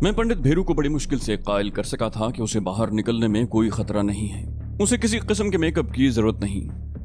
मैं पंडित भेरू को बड़ी मुश्किल से कायल कर सका था कि उसे बाहर निकलने में कोई खतरा नहीं है। उसे किसी किस्म के मेकअप की जरूरत नहीं।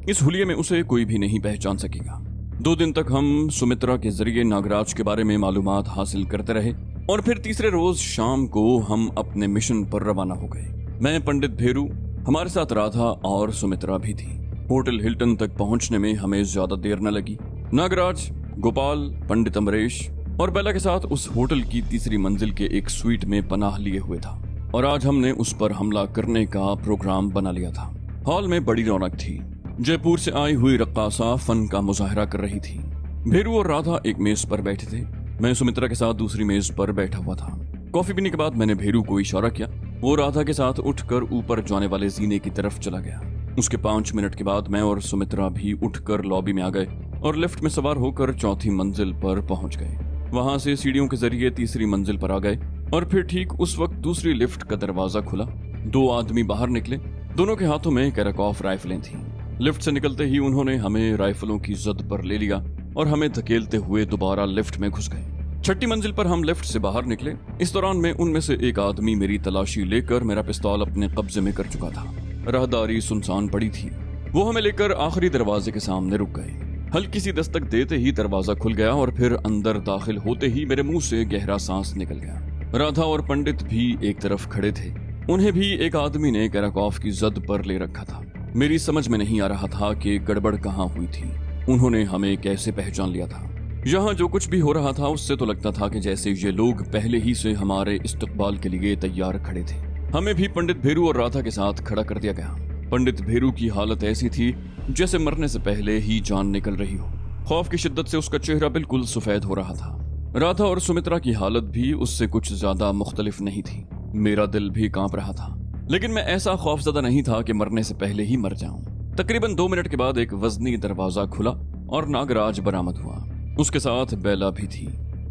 इस हुलिये में उसे कोई भी नहीं पहचान सकेगा। 2 दिन तक हम सुमित्रा के जरिए नागराज के बारे में मालूमात हासिल करते रहे और फिर तीसरे रोज शाम को हम अपने मिशन पर रवाना हो गए। मैं, पंडित भेरू, हमारे साथ राधा और सुमित्रा भी थी। होटल हिल्टन तक पहुंचने में हमें ज्यादा देर न लगी। नागराज, गोपाल, पंडित अमरेश और बेला के साथ उस होटल की तीसरी मंजिल के एक स्वीट में पनाह लिए हुए था और आज हमने उस पर हमला करने का प्रोग्राम बना लिया था। हॉल में बड़ी रौनक थी। जयपुर से आई हुई रक्कासा फन का मुजाहरा कर रही थी। भेरू और राधा एक मेज पर बैठे थे। मैं सुमित्रा के साथ दूसरी मेज पर बैठा हुआ था। कॉफी पीने के बाद मैंने भेरू को इशारा किया। वो राधा के साथ उठकर ऊपर जाने वाले जीने की तरफ चला गया। उसके 5 मिनट के बाद मैं और सुमित्रा भी उठकर लॉबी में आ गए और लिफ्ट में सवार होकर चौथी मंजिल पर पहुंच गए। वहां से सीढ़ियों के जरिए तीसरी मंजिल पर आ गए और फिर ठीक उस वक्त दूसरी लिफ्ट का दरवाजा खुला। 2 आदमी बाहर निकले। दोनों के हाथों में कैराकॉफ राइफलें थीं। लिफ्ट से निकलते ही उन्होंने हमें राइफलों की जद पर ले लिया और हमें धकेलते हुए दोबारा लिफ्ट में घुस गए। 6ठी मंजिल पर हम लिफ्ट से बाहर निकले। इस दौरान में उनमें से एक आदमी मेरी तलाशी लेकर मेरा पिस्तौल अपने कब्जे में कर चुका था। राहदारी सुनसान पड़ी थी। वो हमें लेकर आखिरी दरवाजे के सामने रुक गए। हल्की सी दस्तक देते ही दरवाजा खुल गया और फिर अंदर दाखिल होते ही मेरे मुंह से गहरा सांस निकल गया। राधा और पंडित भी एक तरफ खड़े थे। उन्हें भी एक आदमी ने कैराकॉफ की जद पर ले रखा था। मेरी समझ में नहीं आ रहा था कि गड़बड़ कहाँ हुई थी। उन्होंने हमें कैसे पहचान लिया था। यहाँ जो कुछ भी हो रहा था उससे तो लगता था कि जैसे ये लोग पहले ही से हमारे इस्तकबाल के लिए तैयार खड़े थे। हमें भी पंडित भेरू और राधा के साथ खड़ा कर दिया गया। पंडित भेरू की हालत ऐसी थी जैसे मरने से पहले ही जान निकल रही हो। खौफ की शिद्दत से उसका चेहरा बिल्कुल सफेद हो रहा था। राधा और सुमित्रा की हालत भी उससे कुछ ज्यादा मुख्तलिफ नहीं थी। मेरा दिल भी कांप रहा था, लेकिन मैं ऐसा खौफजदा नहीं था कि मरने से पहले ही मर जाऊं। तकरीबन 2 मिनट के बाद एक वजनी दरवाजा खुला और नागराज बरामद हुआ। उसके साथ बेला भी थी।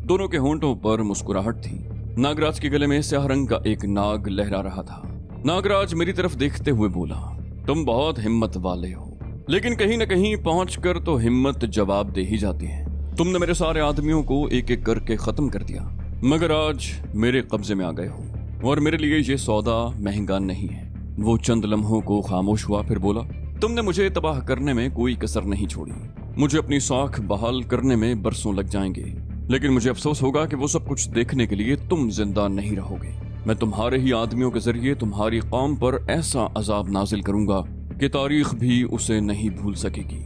दोनों के होंठों पर मुस्कुराहट थी। नागराज के गले में स्याह रंग का एक नाग लहरा रहा था। नागराज मेरी तरफ देखते हुए बोला, तुम बहुत हिम्मत वाले हो, लेकिन कहीं न कहीं पहुंचकर तो हिम्मत जवाब दे ही जाती है। तुमने मेरे सारे आदमियों को एक एक करके खत्म कर दिया, मगर आज मेरे कब्जे में आ गए हो और मेरे लिए ये सौदा महंगा नहीं है। वो चंद लम्हों को खामोश हुआ, फिर बोला, तुमने मुझे तबाह करने में कोई कसर नहीं छोड़ी। मुझे अपनी साख बहाल करने में बरसों लग जाएंगे, लेकिन मुझे अफसोस होगा कि वो सब कुछ देखने के लिए तुम जिंदा नहीं रहोगे। मैं तुम्हारे ही आदमियों के जरिए तुम्हारी कौम पर ऐसा अजाब नाजिल करूंगा कि तारीख भी उसे नहीं भूल सकेगी।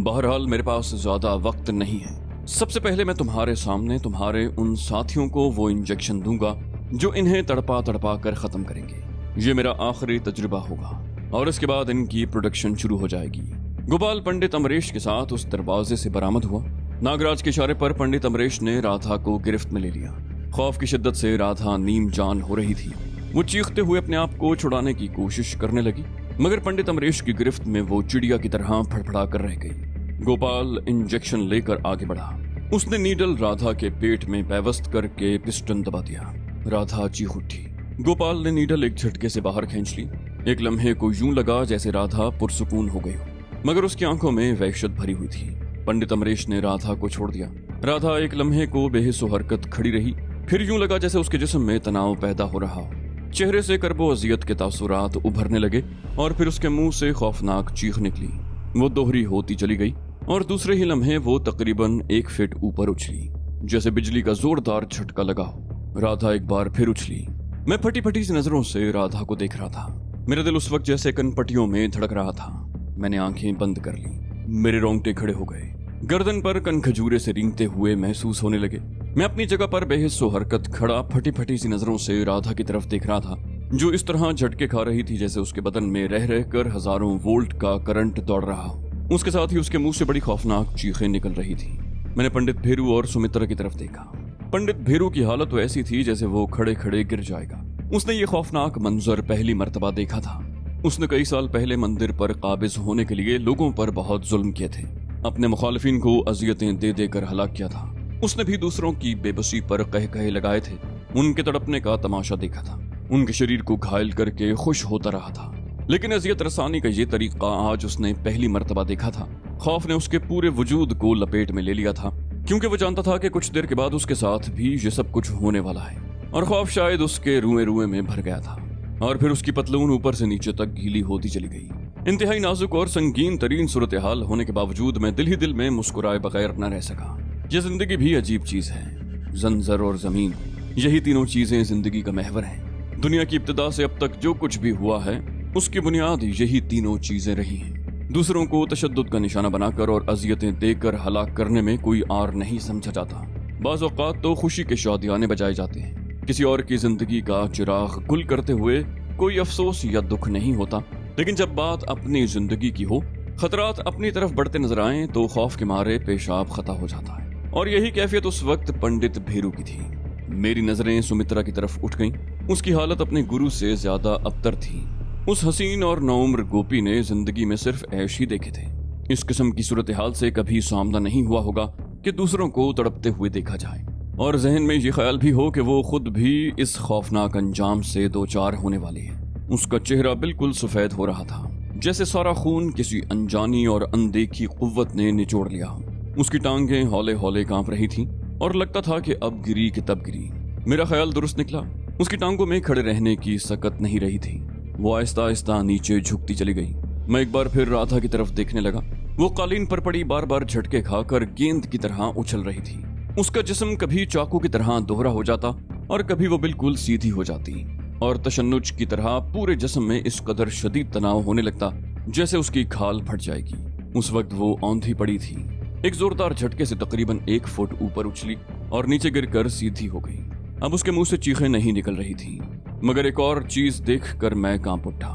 बहरहाल मेरे पास ज्यादा वक्त नहीं है। सबसे पहले मैं तुम्हारे सामने तुम्हारे उन साथियों को वो इंजेक्शन दूंगा जो इन्हें तड़पा तड़पा कर खत्म करेंगे। ये मेरा आखिरी तजुर्बा होगा और इसके बाद इनकी प्रोडक्शन शुरू हो जाएगी। गोपाल पंडित अमरेश के साथ उस दरवाजे से बरामद हुआ। नागराज के इशारे पर पंडित अमरेश ने राधा को गिरफ्त में ले लिया। खौफ की शिद्दत से राधा नीम जान हो रही थी। वो चीखते हुए अपने आप को छुड़ाने की कोशिश करने लगी, मगर पंडित अमरेश की गिरफ्त में वो चिड़िया की तरह फड़फड़ा कर रह गई। गोपाल इंजेक्शन लेकर आगे बढ़ा। उसने नीडल राधा के पेट में पेवस्त करके पिस्टन दबा दिया। राधा चीख उठी। गोपाल ने नीडल एक झटके से बाहर खींच ली। एक लम्हे को यूं लगा जैसे राधा पुरसुकून हो गई हो, मगर उसकी आंखों में वहशत भरी हुई थी। पंडित अमरेश ने राधा को छोड़ दिया। राधा एक लम्हे को बेहिस्सो हरकत खड़ी रही, फिर यूं लगा जैसे उसके जिस्म में तनाव पैदा हो रहा हो। चेहरे से करबो अजियत के तासुरात उभरने लगे और फिर उसके मुंह से खौफनाक चीख निकली। वो दोहरी होती चली गई और दूसरे ही लम्हे वो तकरीबन 1 फीट ऊपर उछली, जैसे बिजली का जोरदार झटका लगा हो। राधा एक बार फिर उछली। मैं फटी फटी सी नजरों से राधा को देख रहा था। मेरा दिल उस वक्त जैसे कनपटियों में धड़क रहा था। मैंने आंखें बंद कर ली। मेरे रोंगटे खड़े हो गए। गर्दन पर कनखजूरे से रेंगते हुए महसूस होने लगे। मैं अपनी जगह पर बेहिस्सो हरकत खड़ा फटी फटी सी नजरों से राधा की तरफ देख रहा था, जो इस तरह झटके खा रही थी जैसे उसके बदन में रह रहकर हजारों वोल्ट का करंट दौड़ रहा हो। उसके साथ ही उसके मुंह से बड़ी खौफनाक चीखें निकल रही थी। मैंने पंडित भेरू और सुमित्रा की तरफ देखा। पंडित भेरू की हालत तो ऐसी थी जैसे वो खड़े खड़े गिर जाएगा। उसने ये खौफनाक मंजर पहली मर्तबा देखा था। उसने कई साल पहले मंदिर पर काबिज होने के लिए लोगों पर बहुत जुल्म किए थे। अपने मुखालिफिन को अजियतें दे देकर हलाक किया था। उसने भी दूसरों की बेबसी पर कह कहे लगाए थे। उनके तड़पने का तमाशा देखा था। उनके शरीर को घायल करके खुश होता रहा था। लेकिन अजियत रसानी का ये तरीका आज उसने पहली मर्तबा देखा था। खौफ ने उसके पूरे वजूद को लपेट में ले लिया था, क्योंकि वो जानता था कि कुछ देर के बाद उसके साथ भी ये सब कुछ होने वाला है और ख्वाब शायद उसके रुएं रुएं में भर गया था। और फिर उसकी पतलून ऊपर से नीचे तक गीली होती चली गई। इंतहाई नाजुक और संगीन तरीन सूरत हाल होने के बावजूद मैं दिल ही दिल में मुस्कुराए बगैर न रह सका। यह जिंदगी भी अजीब चीज है। जंजर और जमीन, यही तीनों चीजें जिंदगी का महवर हैं। दुनिया की इब्तिदा से अब तक जो कुछ भी हुआ है उसकी बुनियाद यही तीनों चीजें रही हैं। दूसरों को तशद्दुद का निशाना बनाकर और अजियतें देकर हलाक करने में कोई आर नहीं समझा जाता। बाज़ औक़ात तो खुशी के शादियाने बजाए जाते हैं। किसी और की जिंदगी का चिराग गुल करते हुए कोई अफसोस या दुख नहीं होता। लेकिन जब बात अपनी जिंदगी की हो, खतरात अपनी तरफ बढ़ते नजर आए तो खौफ के मारे पेशाब खता हो जाता है। और यही कैफियत उस वक्त पंडित भेरू की थी। मेरी नजरें सुमित्रा की तरफ उठ गईं। उसकी हालत अपने गुरु से ज्यादा अबतर थी। उस हसीन और नौम्र गोपी ने जिंदगी में सिर्फ ऐश ही देखे थे। इस किस्म की सूरत हाल से कभी सामना नहीं हुआ होगा कि दूसरों को तड़पते हुए देखा जाए और जहन में ये ख्याल भी हो कि वो खुद भी इस खौफनाक अंजाम से दो चार होने वाली है। उसका चेहरा बिल्कुल सफेद हो रहा था, जैसे सारा खून किसी अनजानी और अनदेखी कुव्वत ने निचोड़ लिया हो। उसकी टांगें हौले हौले कांप रही थीं और लगता था कि अब गिरी कि तब गिरी। मेरा ख्याल दुरुस्त निकला। उसकी टांगों में खड़े रहने की सकत नहीं रही थी। वो आहिस्ता आहिस्ता नीचे झुकती चली गई। मैं एक बार फिर राधा की तरफ देखने लगा। वो कालीन पर पड़ी बार बार झटके खाकर गेंद की तरह उछल रही थी। उसका जिस्म कभी चाकू की तरह दोहरा हो जाता और कभी वो बिल्कुल सीधी हो जाती और तशन्नुज की तरह पूरे जिस्म में इस कदर शदीद तनाव होने लगता जैसे उसकी खाल फट जाएगी। उस वक्त वो औंधी पड़ी थी। एक जोरदार झटके से तकरीबन 1 फुट ऊपर उछली और नीचे गिरकर सीधी हो गई। अब उसके मुंह से चीखें नहीं निकल रही थी, मगर एक और चीज देखकर मैं कांप उठा।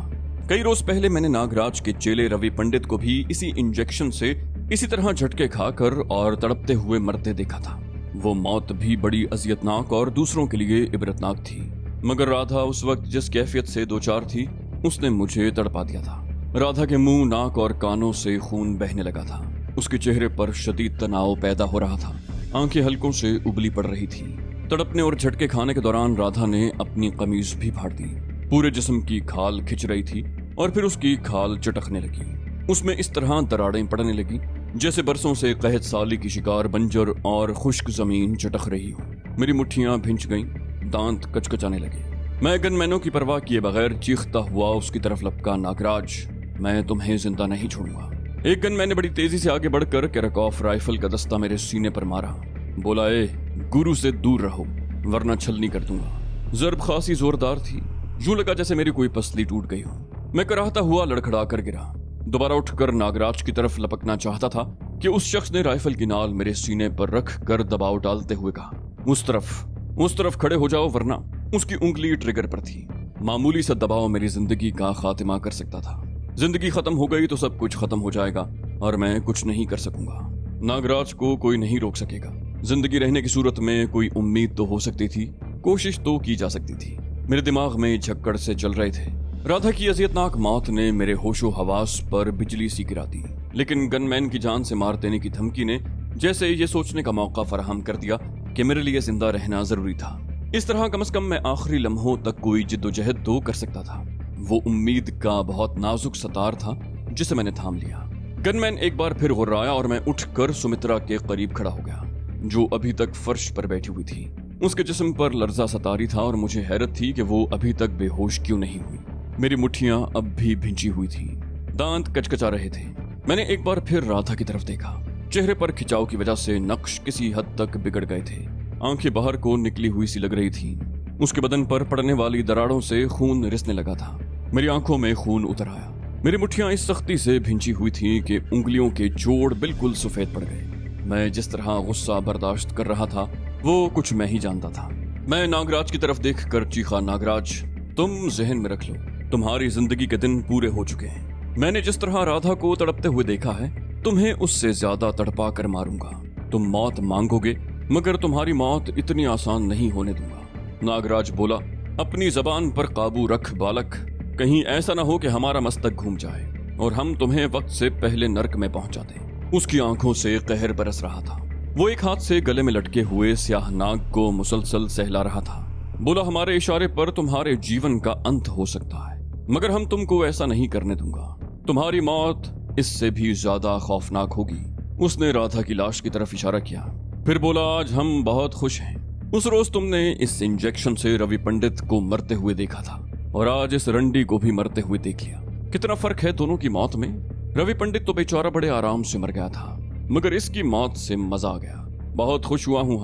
कई रोज पहले मैंने नागराज के चेले रवि पंडित को भी इसी इंजेक्शन से इसी तरह झटके खाकर और तड़पते हुए मरते देखा था। वो मौत भी बड़ी अजियतनाक और दूसरों के लिए इबरतनाक थी, मगर राधा उस वक्त जिस कैफियत से दो चार थी उसने मुझे तड़पा दिया था। राधा के मुंह, नाक और कानों से खून बहने लगा था। उसके चेहरे पर शदीद तनाव पैदा हो रहा था। आंखें हल्कों से उबली पड़ रही थी। तड़पने और झटके खाने के दौरान राधा ने अपनी कमीज भी फाड़ दी। पूरे जिस्म की खाल खिंच रही थी और फिर उसकी खाल चटकने लगी। उसमें इस तरह दरारें पड़ने लगी जैसे बरसों से कहत साली की शिकार बंजर और खुश्क जमीन चटक रही हो। मेरी मुट्ठियां भिंच गईं, दांत कचकचाने लगे। मैं गनमैनों की परवाह किए बगैर चीखता हुआ उसकी तरफ लपका, नागराज, मैं तुम्हें जिंदा नहीं छोड़ूंगा। एक गनमैन ने बड़ी तेजी से आगे बढ़कर कैराकॉफ राइफल का दस्ता मेरे सीने पर मारा। बोला, ए गुरु से दूर रहो वरना छलनी कर दूंगा। जरब खासी जोरदार थी। यूं लगा जैसे मेरी कोई पसली टूट गई हो। मैं कराहता हुआ लड़खड़ा कर गिरा। दोबारा उठकर नागराज की तरफ लपकना चाहता था कि उस शख्स ने राइफल की नाल मेरे सीने पर रख कर दबाव डालते हुए कहा, उस तरफ खड़े हो जाओ वरना। उसकी उंगली ट्रिगर पर थी। मामूली सा दबाव मेरी जिंदगी का खात्मा कर सकता था। जिंदगी खत्म हो गई तो सब कुछ खत्म हो जाएगा और मैं कुछ नहीं कर सकूंगा। नागराज को कोई नहीं रोक सकेगा। जिंदगी रहने की सूरत में कोई उम्मीद तो हो सकती थी, कोशिश तो की जा सकती थी। मेरे दिमाग में झक्कड़ से चल रहे थे। राधा की अजियतनाक मौत ने मेरे होशो हवास पर बिजली सी गिरा दी, लेकिन गनमैन की जान से मार देने की धमकी ने जैसे ये सोचने का मौका फराहम कर दिया कि मेरे लिए जिंदा रहना जरूरी था। इस तरह कम से कम मैं आखिरी लम्हों तक कोई जिद्दोजहद तो कर सकता था। वो उम्मीद का बहुत नाजुक सतार था जिसे मैंने थाम लिया। गनमैन एक बार फिर गुर्राया और मैं उठकर सुमित्रा के करीब खड़ा हो गया, जो अभी तक फर्श पर बैठी हुई थी। उसके जिस्म पर लर्जा सतारी था और मुझे हैरत थी कि वो अभी तक बेहोश क्यों नहीं हुई। मेरी मुट्ठियां अब भी भिंची हुई थी, दांत कचकचा रहे थे। मैंने एक बार फिर राधा की तरफ देखा। चेहरे पर खिंचाव की वजह से नक्श किसी हद तक बिगड़ गए थे। आंखें बाहर को निकली हुई सी लग रही थी। उसके बदन पर पड़ने वाली दरारों से खून रिसने लगा था। मेरी आंखों में खून उतर आया। मेरी मुट्ठियां इस सख्ती से भिंची हुई थी कि उंगलियों के जोड़ बिल्कुल सफेद पड़ गए। मैं जिस तरह गुस्सा बर्दाश्त कर रहा था वो कुछ मैं ही जानता था। मैं नागराज की तरफ देखकर चीखा, नागराज, तुम जहन में रख लो, तुम्हारी जिंदगी के दिन पूरे हो चुके हैं। मैंने जिस तरह राधा को तड़पते हुए देखा है, तुम्हें उससे ज्यादा तड़पा कर मारूंगा। तुम मौत मांगोगे, मगर तुम्हारी मौत इतनी आसान नहीं होने दूंगा। नागराज बोला, अपनी जबान पर काबू रख बालक, कहीं ऐसा ना हो कि हमारा मस्तक घूम जाए और हम तुम्हें वक्त से पहले नर्क में पहुंचा दें। उसकी आंखों से कहर बरस रहा था। वो एक हाथ से गले में लटके हुए स्याह नाग को मुसलसल सहला रहा था। बोला, हमारे इशारे पर तुम्हारे जीवन का अंत हो सकता है, मगर हम तुमको ऐसा नहीं करने दूंगा। तुम्हारी मौत इससे भी ज्यादा खौफनाक होगी। उसने राधा की लाश की तरफ इशारा किया, फिर बोला, आज हम बहुत खुश हैं उस रोज तुमने इस इंजेक्शन से रवि पंडित को मरते हुए देखा था और आज इस रंडी को भी मरते हुए देख लिया। कितना फर्क है दोनों की मौत में। रवि पंडित तो बेचारा बड़े आराम से मर गया था, मगर इसकी मौत से मजा आ गया। बहुत खुश हुआ हूं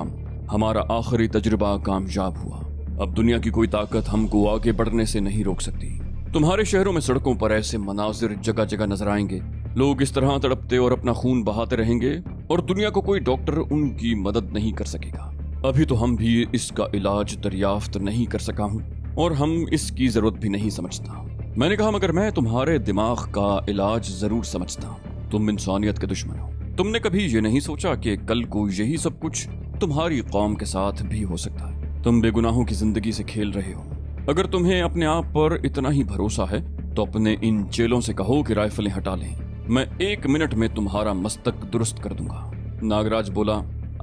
हमारा आखिरी तजुर्बा कामयाब हुआ। अब दुनिया की कोई ताकत हमको आगे बढ़ने से नहीं रोक सकती। तुम्हारे शहरों में सड़कों पर ऐसे मनाजिर जगह जगह नजर आएंगे। लोग इस तरह तड़पते और अपना खून बहाते रहेंगे और दुनिया को कोई डॉक्टर उनकी मदद नहीं कर सकेगा। अभी तो हम भी इसका इलाज दरियाफ्त नहीं कर सका हूं और हम इसकी जरूरत भी नहीं समझता। मैंने कहा मगर मैं तुम्हारे दिमाग का इलाज जरूर समझता हूं। तुम इंसानियत के दुश्मन हो। तुमने कभी ये नहीं सोचा कि कल को यही सब कुछ तुम्हारी कौम के साथ भी हो सकता है। तुम बेगुनाहों की जिंदगी से खेल रहे हो। अगर तुम्हें अपने आप पर इतना ही भरोसा है तो अपने इन चेलों से कहो कि राइफलें हटा लें। मैं 1 मिनट में तुम्हारा मस्तक दुरुस्त कर दूंगा। नागराज बोला,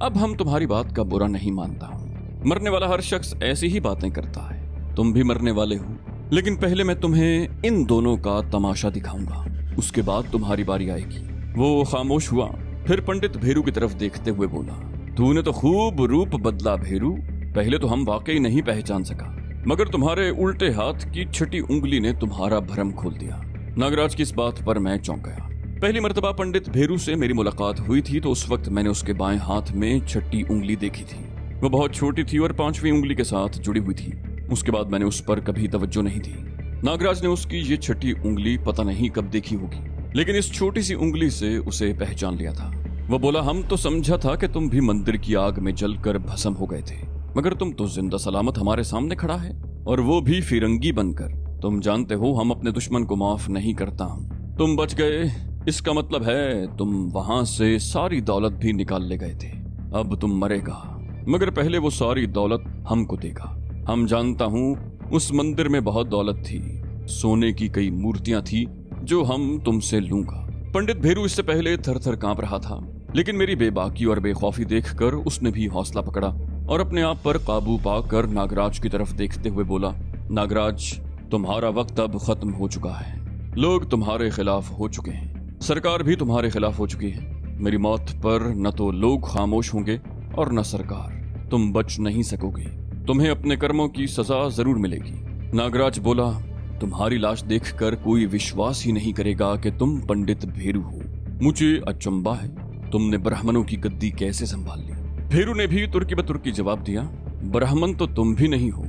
अब हम तुम्हारी बात का बुरा नहीं मानता हूं। मरने वाला हर शख्स ऐसी ही बातें करता है। तुम भी मरने वाले हो, लेकिन पहले मैं तुम्हें इन दोनों का तमाशा दिखाऊंगा, उसके बाद तुम्हारी बारी आएगी। वो खामोश हुआ, फिर पंडित भेरू की तरफ देखते हुए बोला, तूने तो खूब रूप बदला भेरू। पहले तो हम वाकई नहीं पहचान सका, मगर तुम्हारे उल्टे हाथ की छठी उंगली ने तुम्हारा भरम खोल दिया। नागराज की इस बात पर मैं चौंक गया। पहली मर्तबा पंडित भेरू से मेरी मुलाकात हुई थी तो उस वक्त मैंने उसके बाएं हाथ में छठी उंगली देखी थी। वो बहुत छोटी थी और 5वीं उंगली के साथ जुड़ी हुई थी। उसके बाद मैंने उस पर कभी तवज्जो नहीं दी। नागराज ने उसकी ये छठी उंगली पता नहीं कब देखी होगी, लेकिन इस छोटी सी उंगली से उसे पहचान लिया था। वो बोला, हम तो समझा था कि तुम भी मंदिर की आग में जलकर भस्म हो गए थे, मगर तुम तो जिंदा सलामत हमारे सामने खड़ा है, और वो भी फिरंगी बनकर। तुम जानते हो हम अपने दुश्मन को माफ नहीं करता हूं। तुम बच गए, इसका मतलब है तुम वहां से सारी दौलत भी निकाल ले गए थे। अब तुम मरेगा, मगर पहले वो सारी दौलत हमको देगा। हम जानता हूं उस मंदिर में बहुत दौलत थी, सोने की कई मूर्तियां थी जो हम तुमसे लूंगा। पंडित भेरू इससे पहले थर थर कांप रहा था, लेकिन मेरी बेबाकी और बेखौफी देखकर उसने भी हौसला पकड़ा और अपने आप पर काबू पाकर नागराज की तरफ देखते हुए बोला, नागराज, तुम्हारा वक्त अब खत्म हो चुका है। लोग तुम्हारे खिलाफ हो चुके हैं, सरकार भी तुम्हारे खिलाफ हो चुकी है। मेरी मौत पर न तो लोग खामोश होंगे और न सरकार। तुम बच नहीं सकोगे। तुम्हें अपने कर्मों की सजा जरूर मिलेगी। नागराज बोला, तुम्हारी लाश देखकर कोई विश्वास ही नहीं करेगा कि तुम पंडित भेरू हो। मुझे अचंबा है, तुमने ब्राह्मणों की गद्दी कैसे संभाल ली। भेरू ने भी तुर्की बतुर्की जवाब दिया, ब्राह्मण तो तुम भी नहीं हो,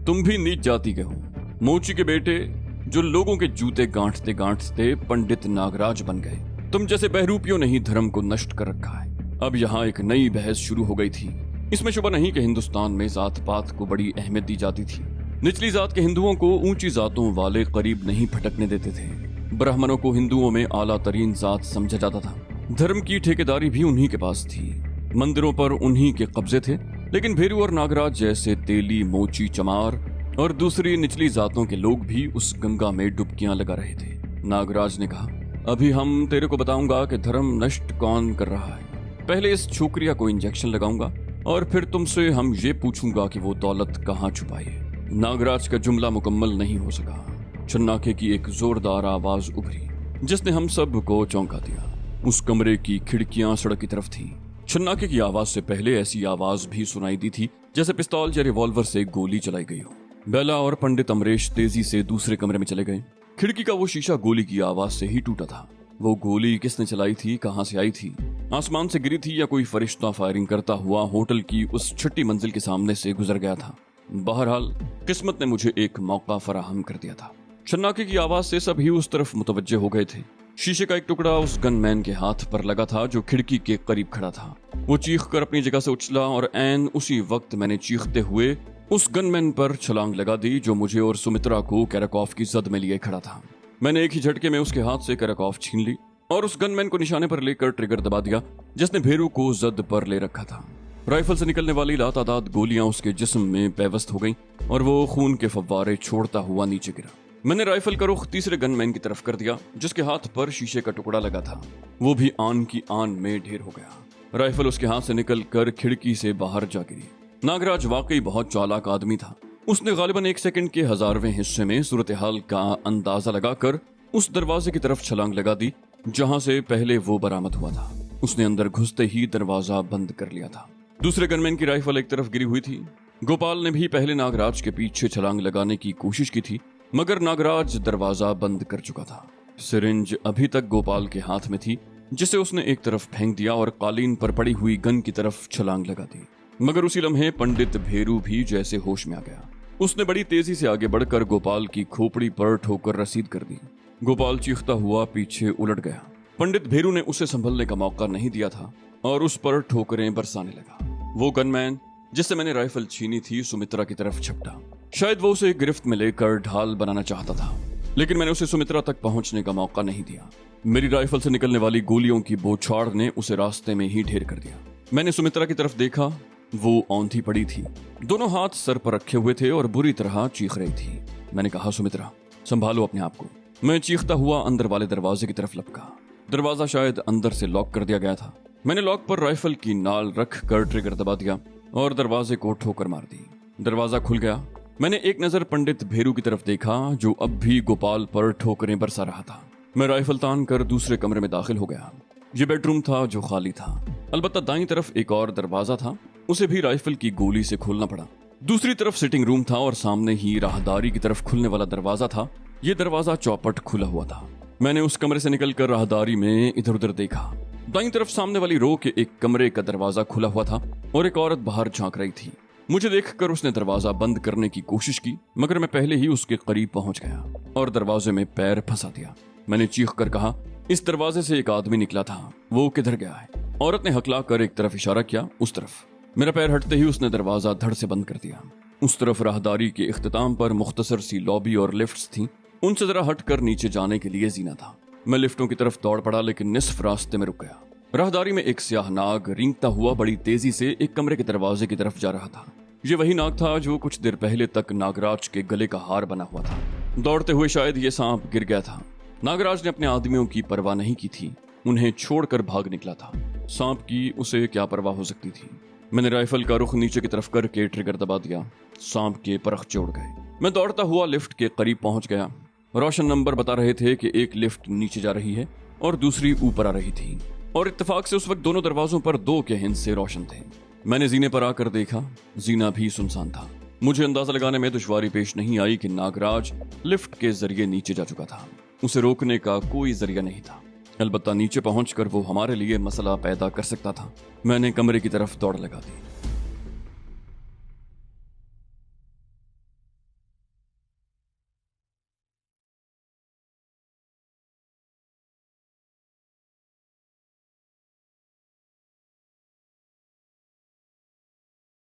तुम भी नीच जाति के हो। मोची के बेटे जो लोगों के जूते गांठते गांठते पंडित नागराज बन गए। तुम जैसे बहरूपियों ने ही धर्म को नष्ट कर रखा है। अब यहाँ एक नई बहस शुरू हो गई थी। इसमें शुबा नहीं कि हिंदुस्तान में जात पात को बड़ी अहमियत दी जाती थी। निचली जात के हिंदुओं को ऊंची जातों वाले करीब नहीं फटकने देते थे। ब्राह्मणों को हिंदुओं में आला तरीन जात समझा जाता था। धर्म की ठेकेदारी भी उन्हीं के पास थी, मंदिरों पर उन्हीं के कब्जे थे। लेकिन भेरू और नागराज जैसे तेली, मोची, चमार और दूसरी निचली जातों के लोग भी उस गंगा में डुबकियां लगा रहे थे। नागराज ने कहा, अभी हम तेरे को बताऊंगा कि धर्म नष्ट कौन कर रहा है। पहले इस छोकरिया को इंजेक्शन लगाऊंगा और फिर तुमसे हम ये पूछूंगा कि वो दौलत कहाँ छुपाई है। नागराज का जुमला मुकम्मल नहीं हो सका। छन्नाके की एक जोरदार आवाज उभरी जिसने हम सब को चौंका दिया। उस कमरे की खिड़कियां सड़क की तरफ थीं। छन्नाके की आवाज से पहले ऐसी आवाज भी सुनाई दी थी जैसे पिस्तौल या रिवॉल्वर से गोली चलाई गई हो। बेला और पंडित अमरेश तेजी से दूसरे कमरे में चले गए। खिड़की का वो शीशा गोली की आवाज से ही टूटा था। वो गोली किसने चलाई थी, कहां से आई थी? आसमान से गिरी थी या कोई फरिश्ता फायरिंग करता हुआ होटल की उस छठी मंजिल के सामने से गुजर गया था? बहरहाल किस्मत ने मुझे एक मौका फराहम कर दिया था। छन्नाके की आवाज से सभी उस तरफ मुतवज्जे हो गए थे। शीशे का एक टुकड़ा उस गनमैन के हाथ पर लगा था जो खिड़की के करीब खड़ा था। वो चीख कर अपनी जगह से उछला और ऐन उसी वक्त मैंने चीखते हुए उस गनमैन पर छलांग लगा दी जो मुझे और सुमित्रा को कैराकॉफ की जद में लिए खड़ा था। मैंने एक ही झटके में उसके हाथ से कैराकॉफ छीन ली और उस गनमैन को निशाने पर लेकर ट्रिगर दबा दिया जिसने भेरू को जद पर ले रखा था। राइफल से निकलने वाली लातादाद गोलियां उसके जिस्म में पेवस्त हो गईं और वो खून के फव्वारे छोड़ता हुआ नीचे गिरा। मैंने राइफल का रुख तीसरे गनमैन की तरफ कर दिया जिसके हाथ पर शीशे का टुकड़ा लगा था। वो भी आन की आन में ढेर हो गया। राइफल उसके हाथ से निकलकर खिड़की से बाहर जा गिरी। नागराज वाकई बहुत चालाक आदमी था। उसने गालिबन 1 सेकंड के 1000वें हिस्से में सूरत हाल का अंदाजा लगाकर उस दरवाजे की तरफ छलांग लगा दी जहां से पहले वो बरामद हुआ था। उसने अंदर घुसते ही दरवाजा बंद कर लिया था। दूसरे गनमैन की राइफल एक तरफ गिरी हुई थी। गोपाल ने भी पहले नागराज के पीछे छलांग लगाने की कोशिश की थी, मगर नागराज दरवाजा बंद कर चुका था। सिरिंज अभी तक गोपाल के हाथ में थी, जिसे उसने एक तरफ फेंक दिया और कालीन पर पड़ी हुई गन की तरफ छलांग लगा दी। मगर उसी लम्हे पंडित भेरू भी जैसे होश में आ गया। उसने बड़ी तेजी से आगे बढ़कर गोपाल की खोपड़ी पर ठोकर रसीद कर दी। गोपाल चीखता हुआ पीछे उलट गया। पंडित भेरू ने उसे संभलने का मौका नहीं दिया था और उस पर ठोकरें बरसाने लगा। वो गनमैन जिससे मैंने राइफल छीनी थी सुमित्रा की तरफ झपटा। शायद वो उसे गिरफ्त में लेकर ढाल बनाना चाहता था, लेकिन मैंने उसे सुमित्रा तक पहुंचने का मौका नहीं दिया। मेरी राइफल से निकलने वाली गोलियों की बौछार ने उसे रास्ते में ही ढेर कर दिया। मैंने सुमित्रा की तरफ देखा, वो औंधी पड़ी थी, दोनों हाथ सर पर रखे हुए थे और बुरी तरह चीख रही थी। मैंने कहा, सुमित्रा संभालो अपने आप को। मैं चीखता हुआ अंदर वाले दरवाजे की तरफ लपका। दरवाजा शायद अंदर से लॉक कर दिया गया था। मैंने लॉक पर राइफल की नाल रख कर ट्रिगर दबा दिया और दरवाजे को ठोकर मार दी। दरवाजा खुल गया। मैंने एक नजर पंडित भेरू की तरफ देखा, जो अब भी गोपाल पर ठोकरें बरसा रहा था। मैं राइफल तान कर दूसरे कमरे में दाखिल हो गया। ये बेडरूम था जो खाली था। अलबत्ता दाईं तरफ एक और दरवाजा था, उसे भी राइफल की गोली से खोलना पड़ा। दूसरी तरफ सिटिंग रूम था और सामने ही राहदारी की तरफ खुलने वाला दरवाजा था। ये दरवाजा चौपट खुला हुआ था। मैंने उस कमरे से निकलकर राहदारी में इधर उधर देखा। दाईं तरफ सामने वाली रो के एक कमरे का दरवाजा खुला हुआ था और एक औरत बाहर झांक रही थी। मुझे देखकर उसने दरवाजा बंद करने की कोशिश की, मगर मैं पहले ही उसके करीब पहुंच गया और दरवाजे में पैर फंसा दिया। मैंने चीख कर कहा, इस दरवाजे से एक आदमी निकला था, वो किधर गया है? औरत ने हकला कर एक तरफ इशारा किया, उस तरफ। मेरा पैर हटते ही उसने दरवाजा धड़ से बंद कर दिया। उस तरफ राहदारी के इख्तिताम पर मुख्तसर सी लॉबी और लिफ्ट्स थीं। उनसे जरा हटकर नीचे जाने के लिए जीना था। मैं लिफ्टों की तरफ दौड़ पड़ा, लेकिन निस्फ रास्ते में रुक गया। राहदारी में एक स्याह नाग रेंगता हुआ बड़ी तेजी से एक कमरे के दरवाजे की तरफ जा रहा था। ये वही नाग था जो कुछ देर पहले तक नागराज के गले का हार बना हुआ था। दौड़ते हुए शायद ये सांप गिर गया था। नागराज ने अपने आदमियों की परवाह नहीं की थी, उन्हें छोड़कर भाग निकला था। सांप की उसे क्या परवाह हो सकती थी? मैंने राइफल का रुख नीचे की तरफ करके ट्रिगर दबा दिया। सांप के परख जोड़ गए। मैं दौड़ता हुआ लिफ्ट के करीब पहुंच गया। रोशन नंबर बता रहे थे कि एक लिफ्ट नीचे जा रही है और दूसरी ऊपर आ रही थी, और इत्तेफाक से उस वक्त दोनों दरवाजों पर 2 के हिस्से रोशन थे। मैंने जीने पर आकर देखा, जीना भी सुनसान था। मुझे अंदाजा लगाने में दुश्वारी पेश नहीं आई कि नागराज लिफ्ट के जरिए नीचे जा चुका था। उसे रोकने का कोई जरिया नहीं था। अलबत्ता नीचे पहुंचकर वो हमारे लिए मसला पैदा कर सकता था। मैंने कमरे की तरफ दौड़ लगा दी।